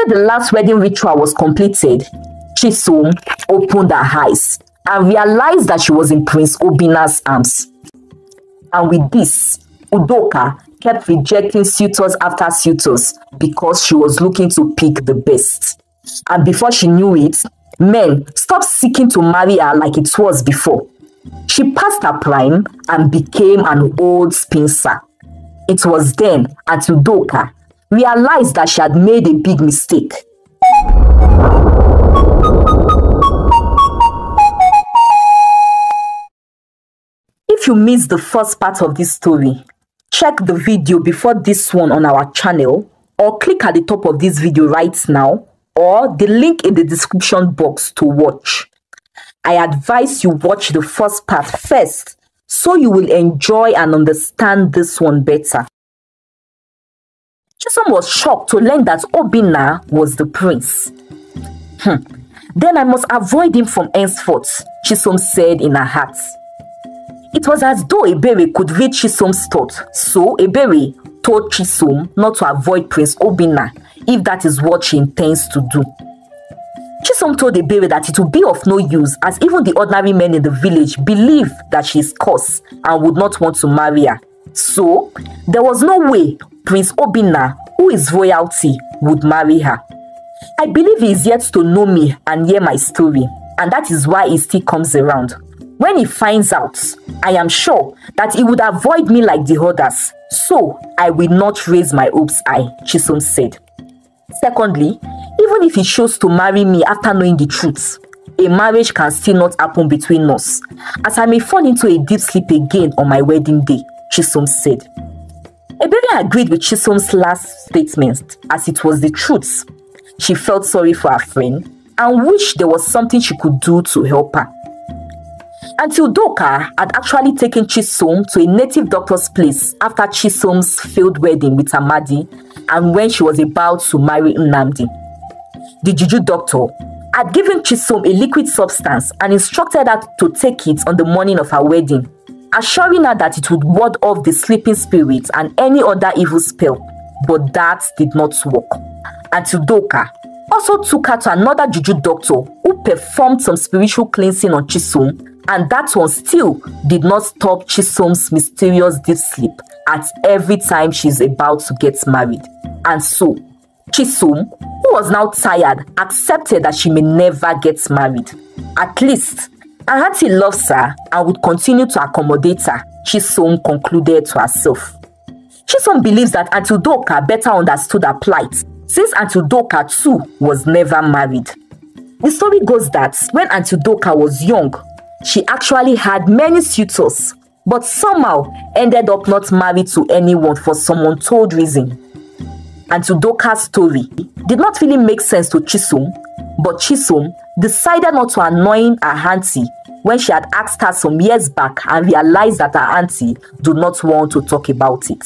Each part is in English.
After the last wedding ritual was completed, Chisom opened her eyes and realized that she was in Prince Obinna's arms. And with this, Udoka kept rejecting suitors after suitors because she was looking to pick the best. And before she knew it, men stopped seeking to marry her like it was before. She passed her prime and became an old spinster. It was then Auntie Udoka realized that she had made a big mistake. If you missed the first part of this story, check the video before this one on our channel, or click at the top of this video right now, or the link in the description box to watch. I advise you watch the first part first, so you will enjoy and understand this one better. Chisom was shocked to learn that Obinna was the prince. Then I must avoid him from henceforth, Chisom said in her heart. It was as though Ebere could read Chisom's thought, so Ebere told Chisom not to avoid Prince Obinna if that is what she intends to do. Chisom told Ebere that it would be of no use, as even the ordinary men in the village believe that she is cursed and would not want to marry her. So there was no way Prince Obinna, who is royalty, would marry her. I believe he is yet to know me and hear my story, and that is why he still comes around. When he finds out, I am sure that he would avoid me like the others, so I will not raise my hopes high, Chisom said. Secondly, even if he chose to marry me after knowing the truth, a marriage can still not happen between us, as I may fall into a deep sleep again on my wedding day, Chisom said. Ebere agreed with Chisom's last statement, as it was the truth. She felt sorry for her friend and wished there was something she could do to help her. Auntie Udoka had actually taken Chisom to a native doctor's place after Chisom's failed wedding with Amadi and when she was about to marry Nnamdi. The juju doctor had given Chisom a liquid substance and instructed her to take it on the morning of her wedding, assuring her that it would ward off the sleeping spirit and any other evil spell, but that did not work. Auntie Udoka also took her to another juju doctor who performed some spiritual cleansing on Chisom, and that one still did not stop Chisom's mysterious deep sleep at every time she's about to get married. And so, Chisom, who was now tired, accepted that she may never get married. At least, her auntie loves her and would continue to accommodate her, Chisom concluded to herself. Chisom believes that Auntie Udoka better understood her plight, since Auntie Udoka too was never married. The story goes that when Auntie Udoka was young, she actually had many suitors, but somehow ended up not married to anyone for some untold reason. Auntie Udoka's story did not really make sense to Chisom, but Chisom decided not to annoy her auntie when she had asked her some years back and realized that her auntie did not want to talk about it.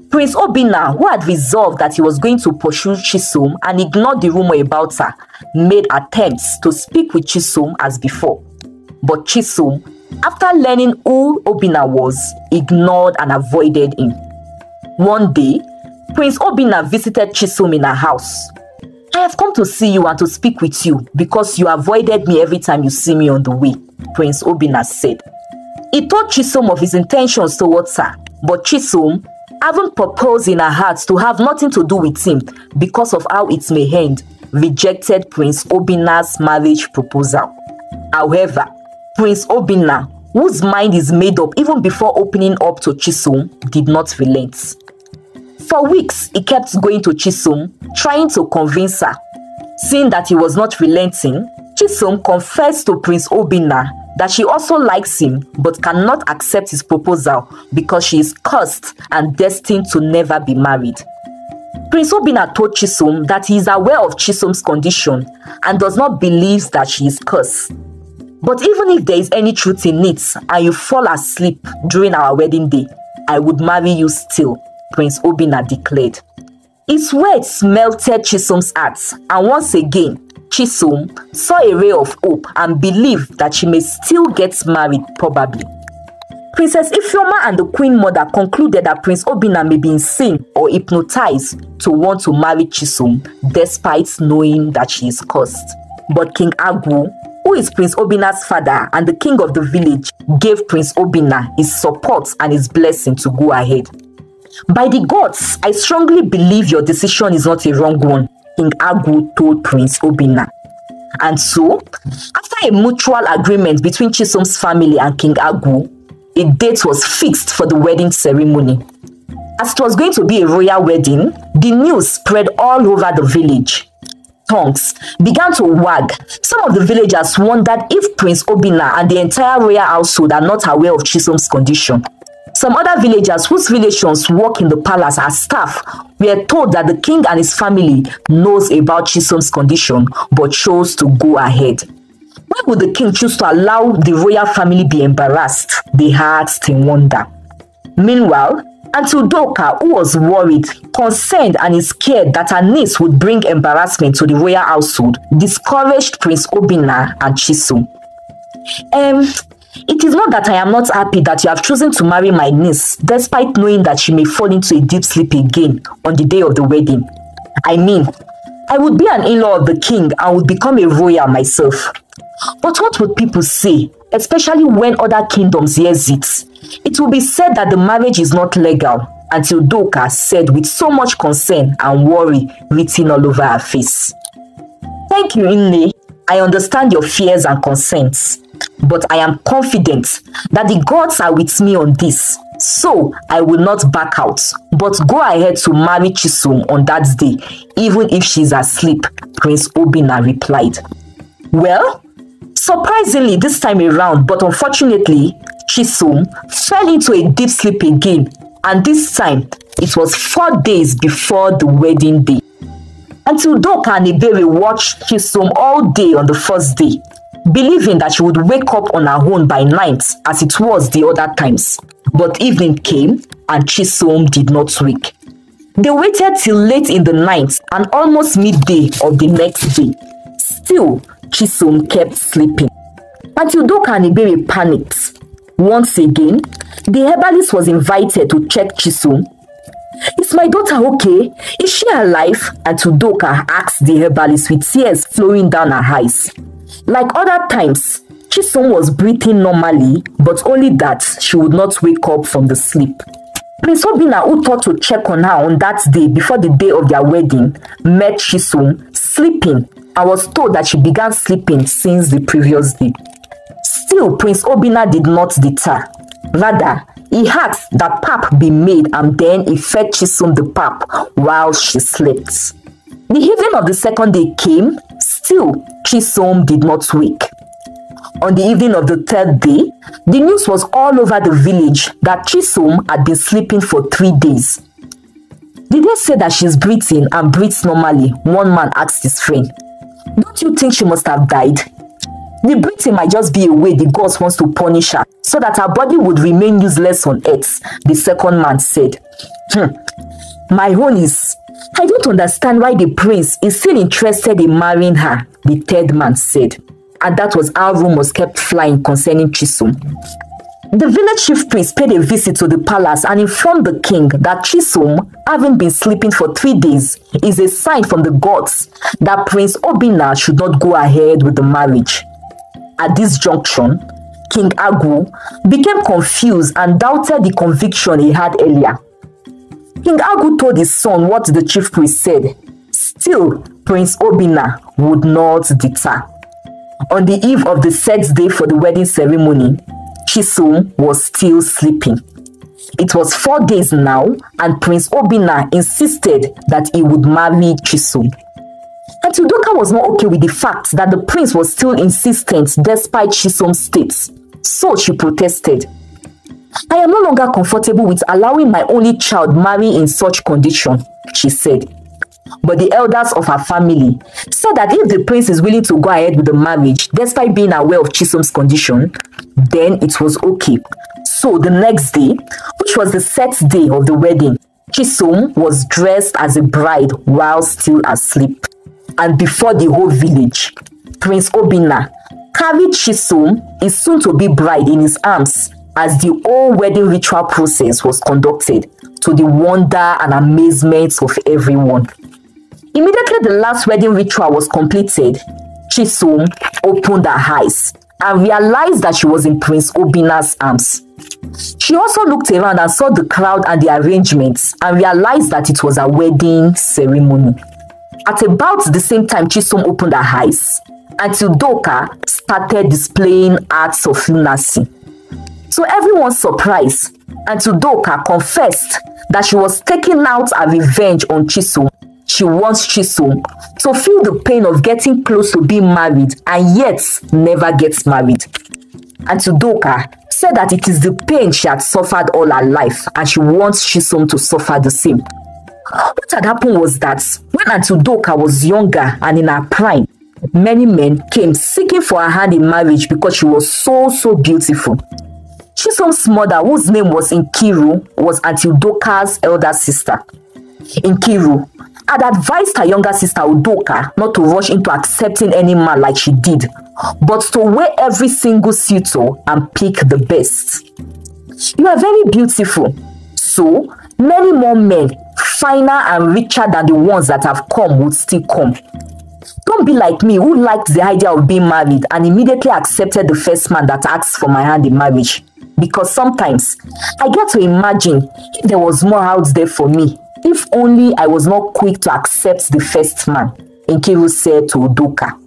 Prince Obinna, who had resolved that he was going to pursue Chisom and ignored the rumor about her, made attempts to speak with Chisom as before. But Chisom, after learning who Obinna was, ignored and avoided him. One day, Prince Obinna visited Chisom in her house. I have come to see you and to speak with you because you avoided me every time you see me on the way, Prince Obinna said. He told Chisom of his intentions towards her, but Chisom, having proposed in her heart to have nothing to do with him because of how it may end, rejected Prince Obinna's marriage proposal. However, Prince Obinna, whose mind is made up even before opening up to Chisom, did not relent. For weeks, he kept going to Chisom, trying to convince her. Seeing that he was not relenting, Chisom confessed to Prince Obinna that she also likes him but cannot accept his proposal because she is cursed and destined to never be married. Prince Obinna told Chisom that he is aware of Chisom's condition and does not believe that she is cursed. But even if there is any truth in it and you fall asleep during our wedding day, I would marry you still, Prince Obinna declared. His words melted Chisom's heart, and once again, Chisom saw a ray of hope and believed that she may still get married probably. Princess Ifeoma and the Queen Mother concluded that Prince Obinna may be insane or hypnotized to want to marry Chisom, despite knowing that she is cursed. But King Agwu, who is Prince Obinna's father and the king of the village, gave Prince Obinna his support and his blessing to go ahead. By the gods, I strongly believe your decision is not a wrong one, King Agwu told Prince Obinna. And so, after a mutual agreement between Chisom's family and King Agwu, a date was fixed for the wedding ceremony. As it was going to be a royal wedding, the news spread all over the village. Tongues began to wag. Some of the villagers wondered if Prince Obinna and the entire royal household are not aware of Chisom's condition. Some other villagers whose relations work in the palace as staff were told that the king and his family knows about Chisom's condition but chose to go ahead. Why would the king choose to allow the royal family be embarrassed? They asked in wonder. Meanwhile, Auntie Udoka, who was worried, concerned and scared that her niece would bring embarrassment to the royal household, discouraged Prince Obinna and Chisom. It is not that I am not happy that you have chosen to marry my niece, despite knowing that she may fall into a deep sleep again on the day of the wedding. I mean, I would be an in-law of the king and would become a royal myself. But what would people say, especially when other kingdoms hear it? It will be said that the marriage is not legal, Auntie Udoka said with so much concern and worry written all over her face. Thank you, Nne. I understand your fears and concerns, but I am confident that the gods are with me on this, so I will not back out, but go ahead to marry Chisom on that day, even if she's asleep, Prince Obinna replied. Well, surprisingly this time around, but unfortunately, Chisom fell into a deep sleep again, and this time it was 4 days before the wedding day. Auntie Udoka and Ebere watched Chisom all day on the first day, believing that she would wake up on her own by night as it was the other times. But evening came and Chisom did not wake. They waited till late in the night and almost midday of the next day. Still, Chisom kept sleeping. Auntie Udoka and Ebere panicked. Once again, the herbalist was invited to check Chisom. Is my daughter okay? Is she alive? Auntie Udoka asked the herbalist with tears flowing down her eyes. Like other times, Chisom was breathing normally, but only that she would not wake up from the sleep. Prince Obinna, who thought to check on her on that day before the day of their wedding, met Chisom sleeping and was told that she began sleeping since the previous day. Still, Prince Obinna did not deter. Rather, he asked that pap be made and then he fed Chisom the pap while she slept. The evening of the second day came. Still, Chisom did not wake. On the evening of the third day, the news was all over the village that Chisom had been sleeping for 3 days. Did they say that she's breathing and breathes normally? One man asked his friend. Don't you think she must have died? The breathing might just be a way the gods wants to punish her so that her body would remain useless on earth, the second man said. My own is, I don't understand why the prince is still interested in marrying her, the third man said. And that was how rumors kept flying concerning Chisom. The village chief priest paid a visit to the palace and informed the king that Chisom, having been sleeping for 3 days, is a sign from the gods that Prince Obinna should not go ahead with the marriage. At this junction, King Agwu became confused and doubted the conviction he had earlier. King Agwu told his son what the chief priest said. Still, Prince Obinna would not deter. On the eve of the set day for the wedding ceremony, Chisom was still sleeping. It was 4 days now, and Prince Obinna insisted that he would marry Chisom. Auntie Udoka was not okay with the fact that the prince was still insistent despite Chisom's state, so she protested. I am no longer comfortable with allowing my only child marry in such condition, she said. But the elders of her family said that if the prince is willing to go ahead with the marriage despite being aware of Chisom's condition, then it was okay. So the next day, which was the set day of the wedding, Chisom was dressed as a bride while still asleep. And before the whole village, Prince Obinna carried Chisom, his soon-to-be bride, in his arms as the whole wedding ritual process was conducted, to the wonder and amazement of everyone. Immediately the last wedding ritual was completed, Chisom opened her eyes and realized that she was in Prince Obina's arms. She also looked around and saw the crowd and the arrangements and realized that it was a wedding ceremony. At about the same time Chisom opened her eyes, Auntie Udoka started displaying acts of lunacy. To everyone's surprise, Auntie Udoka confessed that she was taking out her revenge on Chisom. She wants Chisom to feel the pain of getting close to being married and yet never gets married. Auntie Udoka said that it is the pain she had suffered all her life and she wants Chisom to suffer the same. What had happened was that when Auntie Udoka was younger and in her prime, many men came seeking for her hand in marriage because she was so beautiful. Chisom's mother, whose name was Nkiru, was Auntie Udoka's elder sister. Nkiru had advised her younger sister Udoka not to rush into accepting any man like she did, but to weigh every single suitor and pick the best. You are very beautiful, so many more men, finer and richer than the ones that have come, would still come. Don't be like me, who liked the idea of being married and immediately accepted the first man that asked for my hand in marriage. Because sometimes I get to imagine if there was more out there for me, if only I was not quick to accept the first man, Nkiru said to Udoka.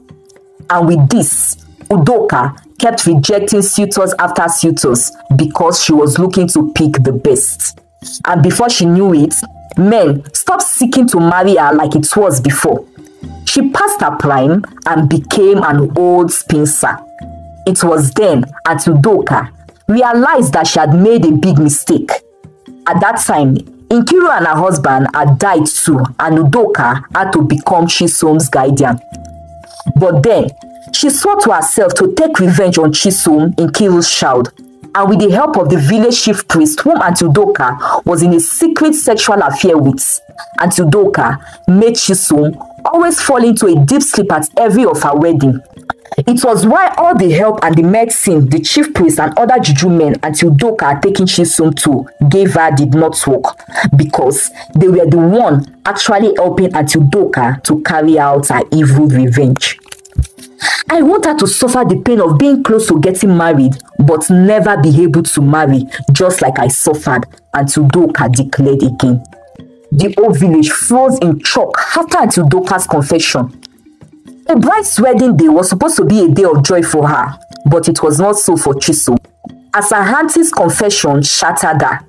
And with this, Udoka kept rejecting suitors after suitors because she was looking to pick the best. And before she knew it, men stopped seeking to marry her like it was before. She passed her prime and became an old spinster. It was then Auntie Udoka realized that she had made a big mistake. At that time, Nkiru and her husband had died too, and Udoka had to become Chisom's guardian. But then, she swore to herself to take revenge on Chisom, Nkiru's child, and with the help of the village chief priest whom Auntie Udoka was in a secret sexual affair with, Auntie Udoka made Chisom always fall into a deep sleep at every of her wedding. It was why all the help and the medicine the chief priest and other juju men Auntie Udoka had taken Chisom to gave her did not work, because they were the one actually helping Auntie Udoka to carry out her evil revenge. I want her to suffer the pain of being close to getting married but never be able to marry, just like I suffered, Auntie Udoka declared again. The whole village froze in shock after Auntie Udoka's confession. A bride's wedding day was supposed to be a day of joy for her, but it was not so for Chisom, as her auntie's confession shattered her.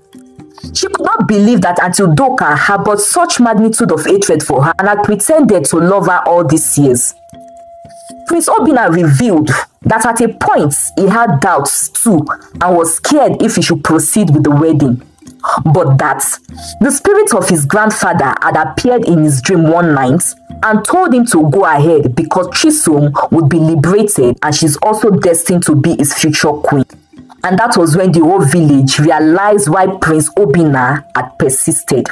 She could not believe that Auntie Udoka harbored such magnitude of hatred for her and had pretended to love her all these years. Prince Obina revealed that at a point he had doubts too and was scared if he should proceed with the wedding, but that the spirit of his grandfather had appeared in his dream one night and told him to go ahead because Chisom would be liberated and she's also destined to be his future queen. And that was when the whole village realized why Prince Obina had persisted.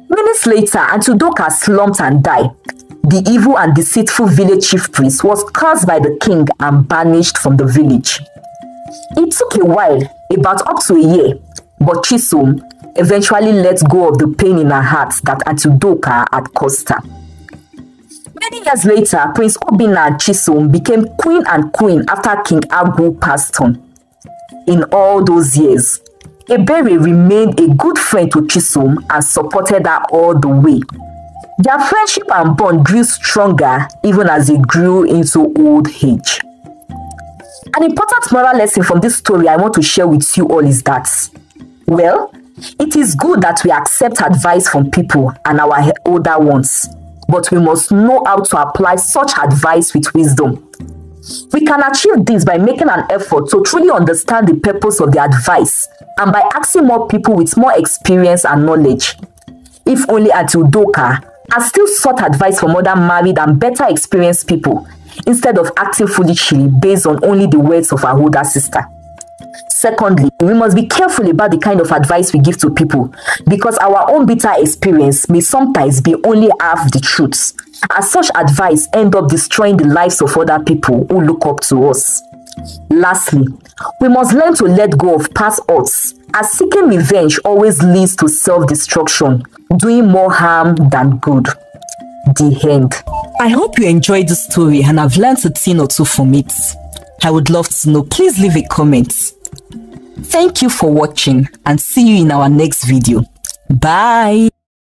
Minutes later, Auntie Udoka slumped and died. The evil and deceitful village chief priest was cursed by the king and banished from the village. It took a while, about up to a year, but Chisom eventually let go of the pain in her heart that Auntie Udoka had caused her. Many years later, Prince Obina and Chisom became queen and queen after King Agu passed on. In all those years, Ebere remained a good friend to Chisom and supported her all the way. Their friendship and bond grew stronger even as they grew into old age. An important moral lesson from this story I want to share with you all is that, well, it is good that we accept advice from people and our older ones, but we must know how to apply such advice with wisdom. We can achieve this by making an effort to truly understand the purpose of the advice and by asking more people with more experience and knowledge. If only Auntie Udoka has still sought advice from other married and better experienced people instead of acting foolishly based on only the words of our older sister. Secondly, we must be careful about the kind of advice we give to people because our own bitter experience may sometimes be only half the truth, as such advice end up destroying the lives of other people who look up to us. Lastly, we must learn to let go of past hurts, as seeking revenge always leads to self-destruction, doing more harm than good. The end. I hope you enjoyed the story and have learned a thing or two from it. I would love to know. Please leave a comment. Thank you for watching and see you in our next video. Bye.